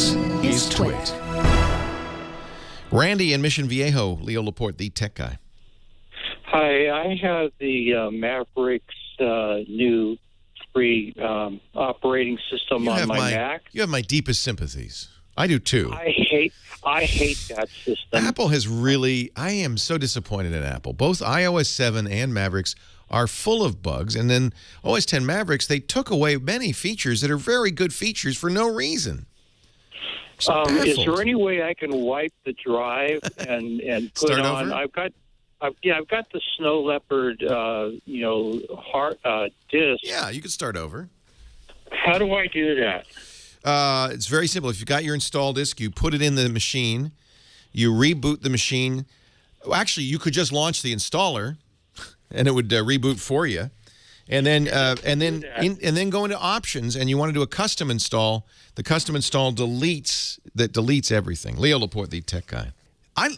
This is Twit. Randy in Mission Viejo, Leo Laporte, the tech guy. Hi, I have the Mavericks new free operating system on my Mac. You have my deepest sympathies. I do too. I hate that system. Apple has really, I am so disappointed in Apple. Both iOS 7 and Mavericks are full of bugs. And then OS X Mavericks, they took away many features that are very good features for no reason. Is there any way I can wipe the drive and put Start on? over? I've got the Snow Leopard, disc. Yeah, you can start over. How do I do that? It's very simple. If you've got your install disk, you put it in the machine, you reboot the machine. Well, actually, you could just launch the installer, and it would reboot for you. And then go into options, and you want to do a custom install. The custom install deletes everything. Leo Laporte, the tech guy. I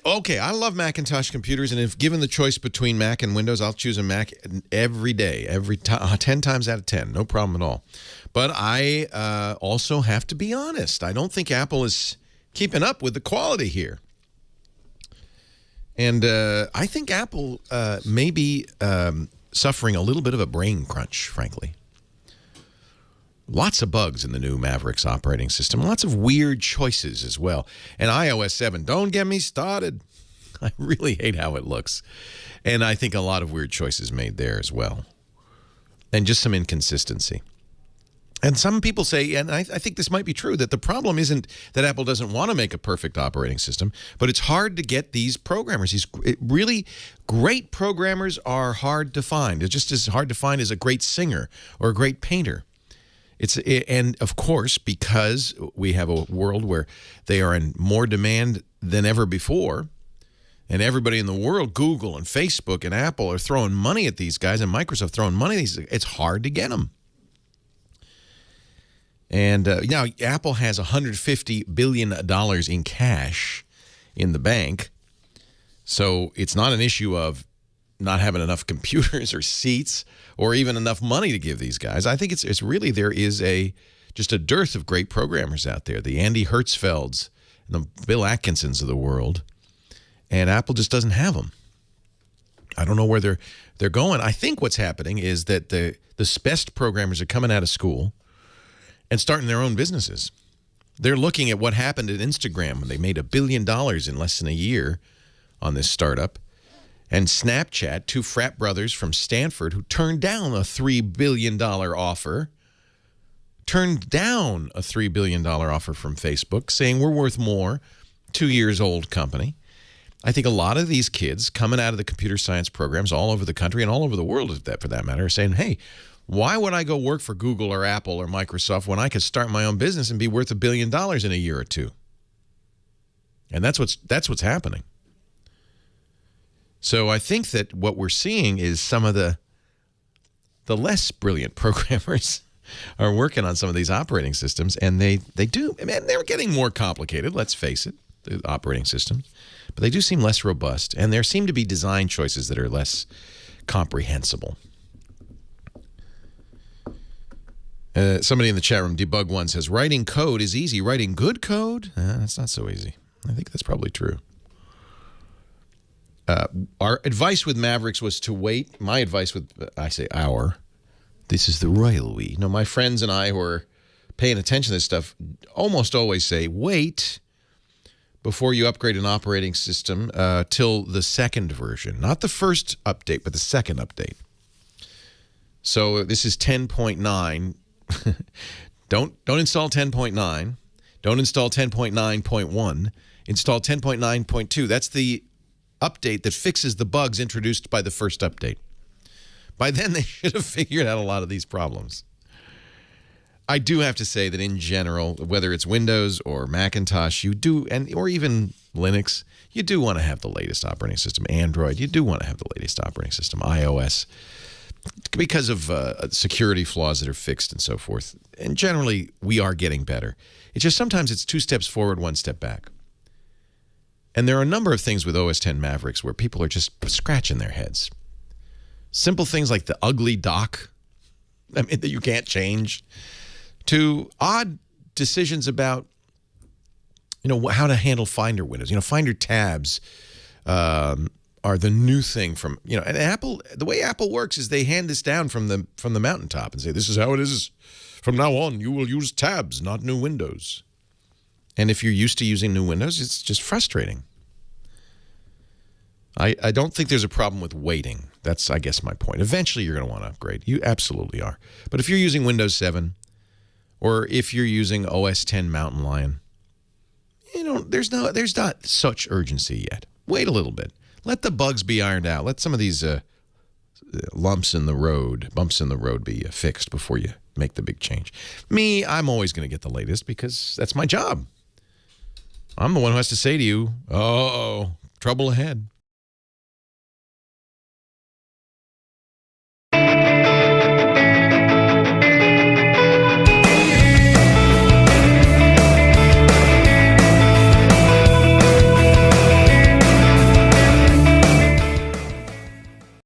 love Macintosh computers, and if given the choice between Mac and Windows, I'll choose a Mac every day, 10 times out of 10, no problem at all. But I also have to be honest. I don't think Apple is keeping up with the quality here. And I think Apple may be suffering a little bit of a brain crunch, frankly. Lots of bugs in the new Mavericks operating system. Lots of weird choices as well. And iOS 7, don't get me started. I really hate how it looks. And I think a lot of weird choices made there as well. And just some inconsistency. And some people say, and I think this might be true, that the problem isn't that Apple doesn't want to make a perfect operating system, but it's hard to get these programmers. These really great programmers are hard to find. It's just as hard to find as a great singer or a great painter. And of course, because we have a world where they are in more demand than ever before, and everybody in the world, Google and Facebook and Apple, are throwing money at these guys, and Microsoft throwing money at these, it's hard to get them. And now Apple has $150 billion in cash in the bank, so it's not an issue of not having enough computers or seats or even enough money to give these guys. I think it's really, there is just a dearth of great programmers out there. The Andy Hertzfelds and the Bill Atkinsons of the world, and Apple just doesn't have them. I don't know where they're going. I think what's happening is that the best programmers are coming out of school and starting their own businesses. They're looking at what happened at Instagram when they made $1 billion in less than a year on this startup. And Snapchat, two frat brothers from Stanford who turned down a $3 billion offer, from Facebook, saying we're worth more, 2-year-old company. I think a lot of these kids coming out of the computer science programs all over the country and all over the world, for that matter, are saying, hey, why would I go work for Google or Apple or Microsoft when I could start my own business and be worth $1 billion in a year or two? And that's what's happening. So I think that what we're seeing is some of the less brilliant programmers are working on some of these operating systems, and they do. I mean, they're getting more complicated, let's face it, the operating systems. But they do seem less robust, and there seem to be design choices that are less comprehensible. Somebody in the chat room, Debug One, says, writing code is easy. Writing good code? That's not so easy. I think that's probably true. Our advice with Mavericks was to wait. My advice with, I say our, this is the royal we. No, my friends and I who are paying attention to this stuff almost always say, wait before you upgrade an operating system till the second version. Not the first update, but the second update. So this is 10.9. Don't install 10.9. Don't install 10.9.1. Install 10.9.2. That's the update that fixes the bugs introduced by the first update. By then, they should have figured out a lot of these problems. I do have to say that in general, whether it's Windows or Macintosh, you do, or even Linux, you do want to have the latest operating system. Android, you do want to have the latest operating system. iOS, because of security flaws that are fixed and so forth. And generally, we are getting better. It's just sometimes it's 2 steps forward, 1 step back. And there are a number of things with OS X Mavericks where people are just scratching their heads. Simple things like the ugly dock, that you can't change, to odd decisions about You know, how to handle Finder windows. You know, Finder tabs are the new thing from, you know, and Apple, the way Apple works is they hand this down from the mountaintop and say, this is how it is. From now on, you will use tabs, not new windows. And if you're used to using new windows, it's just frustrating. I don't think there's a problem with waiting. That's, I guess, my point. Eventually, you're going to want to upgrade. You absolutely are. But if you're using Windows 7, or if you're using OS 10 Mountain Lion, you know, there's not such urgency yet. Wait a little bit. Let the bugs be ironed out. Let some of these bumps in the road be fixed before you make the big change. Me, I'm always going to get the latest because that's my job. I'm the one who has to say to you, oh, trouble ahead.